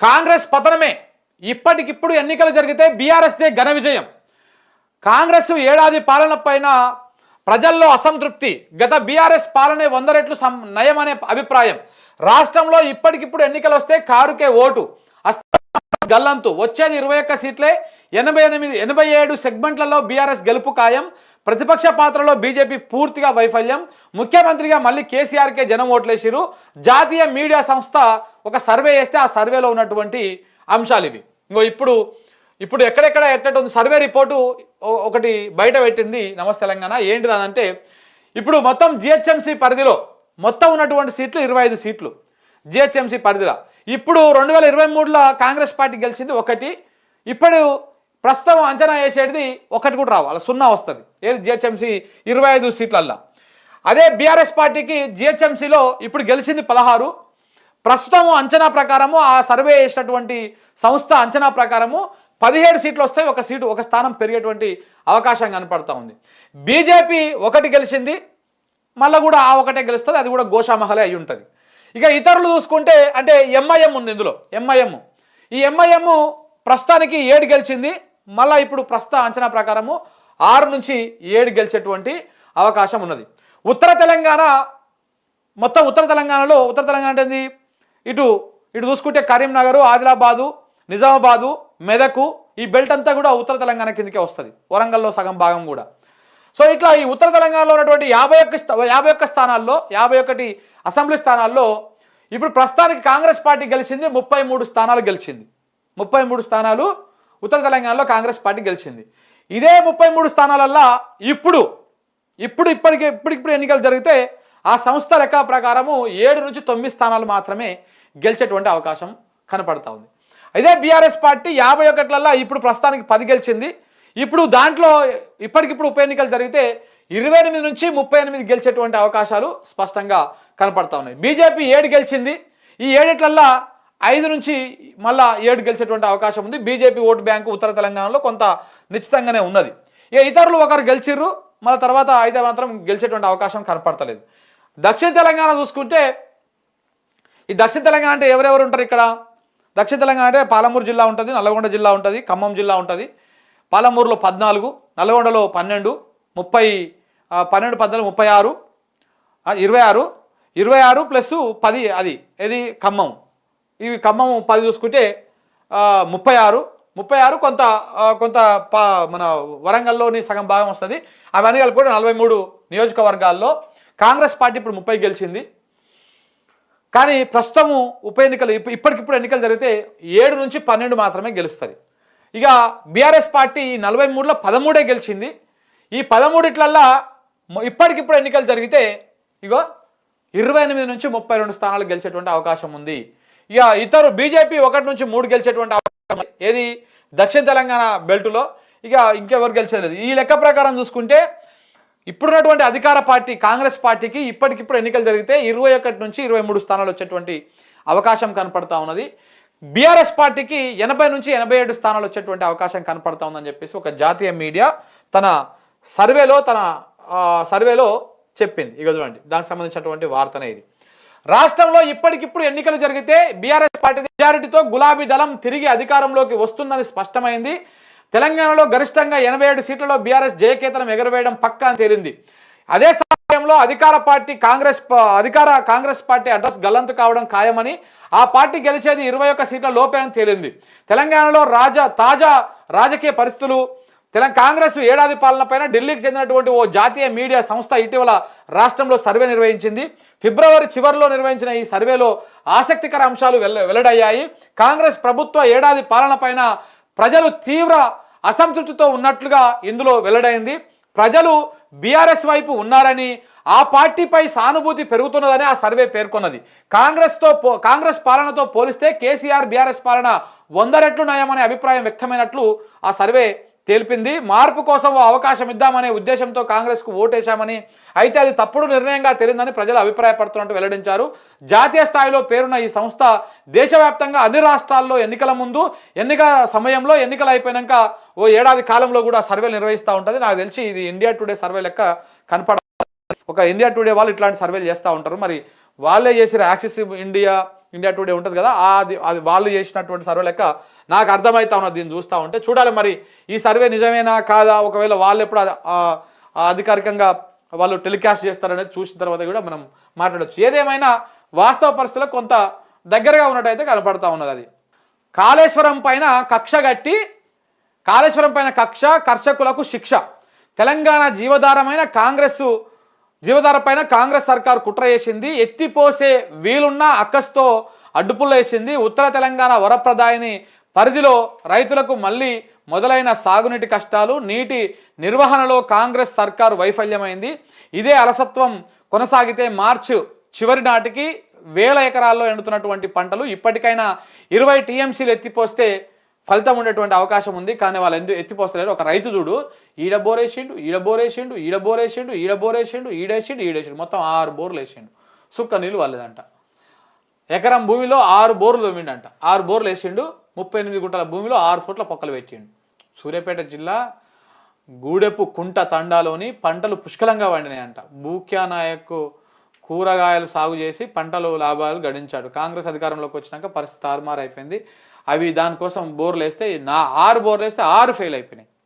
కాంగ్రెస్ పతనమే. ఇప్పటికిప్పుడు ఎన్నికలు జరిగితే బీఆర్ఎస్దే ఘన విజయం. కాంగ్రెస్ ఏడాది పాలన పైన ప్రజల్లో అసంతృప్తి. గత బీఆర్ఎస్ పాలనే 100 రెట్లు నయం అనే అభిప్రాయం. రాష్ట్రంలో ఇప్పటికిప్పుడు ఎన్నికలు వస్తే కారుకే ఓటు. గల్లంతు. వచ్చేది 21 సీట్లే. 87 సెగ్మెంట్లలో బీఆర్ఎస్ గెలుపు ఖాయం. ప్రతిపక్ష పాత్రలో బీజేపీ పూర్తిగా వైఫల్యం. ముఖ్యమంత్రిగా మళ్ళీ కేసీఆర్కే జనం ఓట్లేసిరు. జాతీయ మీడియా సంస్థ ఒక సర్వే చేస్తే ఆ సర్వేలో ఉన్నటువంటి అంశాలు ఇవి. ఇంకో ఇప్పుడు ఎక్కడెక్కడ ఎట్టటుంది సర్వే రిపోర్టు ఒకటి బయట పెట్టింది నమస్తే తెలంగాణ. ఏంటిది అంటే ఇప్పుడు మొత్తం జిహెచ్ఎంసీ పరిధిలో మొత్తం ఉన్నటువంటి సీట్లు 25 సీట్లు జిహెచ్ఎంసీ పరిధిలో. ఇప్పుడు 2023లో కాంగ్రెస్ పార్టీ గెలిచింది 1. ఇప్పుడు ప్రస్తుతం అంచనా వేసేది 1 కూడా రావాలి, 0 వస్తుంది. ఏది జిహెచ్ఎంసీ 25 సీట్లల్లో. అదే బీఆర్ఎస్ పార్టీకి జిహెచ్ఎంసీలో ఇప్పుడు గెలిచింది 16. ప్రస్తుతం అంచనా ప్రకారము ఆ సర్వే చేసినటువంటి సంస్థ అంచనా ప్రకారము 17 సీట్లు వస్తాయి. ఒక స్థానం పెరిగేటువంటి అవకాశం కనపడతా ఉంది. బీజేపీ 1 గెలిచింది, మళ్ళీ కూడా ఆ 1 గెలుస్తుంది. అది కూడా గోషామహలే అయి ఉంటుంది. ఇక ఇతరులు చూసుకుంటే అంటే ఎంఐఎం ఉంది ఇందులో. ఈ ఎంఐఎం ప్రస్తుతానికి 7 గెలిచింది. మళ్ళీ ఇప్పుడు ప్రస్తుత అంచనా ప్రకారము 6 నుంచి 7 గెలిచేటువంటి అవకాశం ఉన్నది. ఉత్తర తెలంగాణ అంటే ఇటు చూసుకుంటే కరీంనగర్, ఆదిలాబాదు, నిజామాబాదు, మెదకు ఈ బెల్ట్ అంతా కూడా ఉత్తర తెలంగాణ కిందకే వస్తుంది. వరంగల్లో సగం భాగం కూడా. సో ఇట్లా ఈ ఉత్తర తెలంగాణలో ఉన్నటువంటి 51 స్థానాల్లో 51 అసెంబ్లీ స్థానాల్లో ఇప్పుడు ప్రస్తుతానికి కాంగ్రెస్ పార్టీ గెలిచింది 33 స్థానాలు గెలిచింది. 33 స్థానాలు ఉత్తర తెలంగాణలో కాంగ్రెస్ పార్టీ గెలిచింది. ఇదే 33 స్థానాలల్లో ఇప్పుడు ఎన్నికలు జరిగితే ఆ సంస్థ లెక్క ప్రకారము 7 నుంచి 9 స్థానాలు మాత్రమే గెలిచేటువంటి అవకాశం కనపడతా ఉంది. ఇదే బీఆర్ఎస్ పార్టీ 51లలో ఇప్పుడు ప్రస్తుతానికి 10 గెలిచింది. ఇప్పుడు దాంట్లో ఇప్పటికిప్పుడు ఉప ఎన్నికలు జరిగితే 28 నుంచి 38 గెలిచేటువంటి అవకాశాలు స్పష్టంగా కనపడతా ఉన్నాయి. బీజేపీ 7 గెలిచింది. ఈ 7 5 నుంచి మళ్ళా 7 గెలిచేటువంటి అవకాశం ఉంది. బీజేపీ ఓటు బ్యాంకు ఉత్తర తెలంగాణలో కొంత నిశ్చితంగానే ఉన్నది. ఇక ఇతరులు 1 గెలిచిర్రు, మళ్ళీ తర్వాత 5 మాత్రం గెలిచేటువంటి అవకాశం కనపడతలేదు. దక్షిణ తెలంగాణ చూసుకుంటే ఈ దక్షిణ తెలంగాణ అంటే ఎవరెవరు ఉంటారు ఇక్కడ? దక్షిణ తెలంగాణ అంటే పాలమూరు జిల్లా ఉంటుంది, నల్లగొండ జిల్లా ఉంటుంది, ఖమ్మం జిల్లా ఉంటుంది. పాలమూరులో 14, నల్లగొండలో 12, 12, 14, 36, 26 ప్లస్ 10 అది ఏది ఖమ్మం. ఇవి ఖమ్మం 10 చూసుకుంటే 36 కొంత మన వరంగల్లోని సగం భాగం వస్తుంది. అవన్నీ కలిపి కూడా 43 నియోజకవర్గాల్లో కాంగ్రెస్ పార్టీ ఇప్పుడు 30 గెలిచింది. కానీ ప్రస్తుతము ఉప ఎన్నికలు ఇప్పటికిప్పుడు ఎన్నికలు జరిగితే 7 నుంచి 12 మాత్రమే గెలుస్తుంది. ఇక బీఆర్ఎస్ పార్టీ 43లో 13 గెలిచింది. ఈ 13 ఇప్పటికిప్పుడు ఎన్నికలు జరిగితే 28 నుంచి 32 స్థానాలు గెలిచేటువంటి అవకాశం ఉంది. ఇక ఇతరు బీజేపీ 1 నుంచి 3 గెలిచేటువంటి అవకాశం ఏది దక్షిణ తెలంగాణ బెల్టులో. ఇక ఇంకెవరు గెలిచలేదు. ఈ లెక్క ప్రకారం చూసుకుంటే ఇప్పుడున్నటువంటి అధికార పార్టీ కాంగ్రెస్ పార్టీకి ఇప్పటికిప్పుడు ఎన్నికలు జరిగితే 21 నుంచి 23 స్థానాలు వచ్చేటువంటి అవకాశం కనపడతా ఉన్నది. బీఆర్ఎస్ పార్టీకి 80 నుంచి 87 స్థానాలు వచ్చేటువంటి అవకాశం కనపడతా ఉందని చెప్పేసి ఒక జాతీయ మీడియా తన సర్వేలో చెప్పింది. ఇక చూడండి, దానికి సంబంధించినటువంటి వార్తనే ఇది. రాష్ట్రంలో ఇప్పటికిప్పుడు ఎన్నికలు జరిగితే బీఆర్ఎస్ పార్టీ మెజారిటీతో గులాబీ దళం తిరిగి అధికారంలోకి వస్తుందని స్పష్టమైంది. తెలంగాణలో గరిష్టంగా 87 సీట్లలో బీఆర్ఎస్ జయకేతనం ఎగరవేయడం పక్కా అని తేలింది. అదే సమయంలో కాంగ్రెస్ పార్టీ అడ్రస్ గల్లంతు కావడం ఖాయమని, ఆ పార్టీ గెలిచేది 21 సీట్ల లోపే అని తేలింది. తెలంగాణలో తాజా రాజకీయ పరిస్థితులు, కాంగ్రెస్ ఏడాది పాలన పైన ఢిల్లీకి చెందినటువంటి ఓ జాతీయ మీడియా సంస్థ ఇటీవల రాష్ట్రంలో సర్వే నిర్వహించింది. ఫిబ్రవరి చివరిలో నిర్వహించిన ఈ సర్వేలో ఆసక్తికర అంశాలు వెల్లడయ్యాయి. కాంగ్రెస్ ప్రభుత్వ ఏడాది పాలన పైన ప్రజలు తీవ్ర అసంతృప్తితో ఉన్నట్లుగా ఇందులో వెల్లడైంది. ప్రజలు బీఆర్ఎస్ వైపు ఉన్నారని, ఆ పార్టీపై సానుభూతి పెరుగుతున్నదని ఆ సర్వే పేర్కొన్నది. కాంగ్రెస్ పాలనతో పోలిస్తే కేసీఆర్ బీఆర్ఎస్ పాలన 100 రెట్లు నయమనే అభిప్రాయం వ్యక్తమైనట్లు ఆ సర్వే తెలిపింది. మార్పు కోసం అవకాశం ఇద్దామనే ఉద్దేశంతో కాంగ్రెస్కు ఓటేశామని, అయితే అది తప్పుడు నిర్ణయంగా తేలిందని ప్రజలు అభిప్రాయపడుతున్నట్టు వెల్లడించారు. జాతీయ స్థాయిలో పేరున్న ఈ సంస్థ దేశవ్యాప్తంగా అన్ని రాష్ట్రాల్లో ఎన్నికల ముందు, సమయంలో, ఎన్నికలు అయిపోయాక ఓ ఏడాది కాలంలో కూడా సర్వేలు నిర్వహిస్తూ ఉంటుంది. నాకు తెలిసి ఇది ఇండియా టుడే సర్వే లెక్క కనపడ ఒక ఇండియా టుడే వాళ్ళు ఇట్లాంటి సర్వేలు చేస్తూ ఉంటారు. మరి వాళ్ళే చేసిన యాక్సిస్ ఇండియా, ఇండియా టుడే ఉంటుంది కదా, అది వాళ్ళు చేసినటువంటి సర్వే లెక్క నాకు అర్థమవుతా ఉన్నది దీన్ని చూస్తూ ఉంటే. చూడాలి మరి ఈ సర్వే నిజమేనా కాదా, ఒకవేళ వాళ్ళు ఎప్పుడు అధికారికంగా వాళ్ళు టెలికాస్ట్ చేస్తారనేది చూసిన తర్వాత కూడా మనం మాట్లాడవచ్చు. ఏదేమైనా వాస్తవ పరిస్థితుల్లో కొంత దగ్గరగా ఉన్నట్టయితే కనపడతా ఉన్నది. అది కాళేశ్వరం పైన కక్ష కట్టి, కాళేశ్వరం పైన కక్ష, కర్షకులకు శిక్ష. తెలంగాణ జీవధార పైన కాంగ్రెస్ సర్కారు కుట్ర చేసింది. ఎత్తిపోసే వీలున్న అక్కస్తో అడ్డుపుల్ల వేసింది. ఉత్తర తెలంగాణ వరప్రదాయిని పరిధిలో రైతులకు మళ్ళీ మొదలైన సాగునీటి కష్టాలు. నీటి నిర్వహణలో కాంగ్రెస్ సర్కారు వైఫల్యమైంది. ఇదే అలసత్వం కొనసాగితే మార్చి చివరి నాటికి 1000 ఎకరాల్లో ఎండుతున్నటువంటి పంటలు ఇప్పటికైనా 20 టీఎంసీలు ఎత్తిపోస్తే ఫలితం ఉండేటువంటి అవకాశం ఉంది. కానీ వాళ్ళు ఎందుకు ఎత్తిపోస్తలేరు? ఒక రైతు చూడు, ఈడ బోరేసిండు, ఈడేసిండు, మొత్తం 6 బోర్లు వేసిండు. సుక్క నీళ్ళు వాళ్ళదంట. ఎకరం భూమిలో 6 బోర్లు తోమిండంట. 6 బోర్లు వేసిండు. 38 గుంటల భూమిలో 6 చోట్ల పొక్కలు పెట్టిండు. సూర్యాపేట జిల్లా గూడెపు కుంట తండాలోని పంటలు పుష్కలంగా పండినాయంట. భూక్యానాయక్ కూరగాయలు సాగు చేసి పంటలు లాభాలు గడించాడు. కాంగ్రెస్ అధికారంలోకి వచ్చినాక పరిస్థితి తారుమారు అయిపోయింది. అవి దానికోసం బోర్లు వేస్తే 6 బోర్లు వేస్తే 6 ఫెయిల్ అయిపోయినాయి.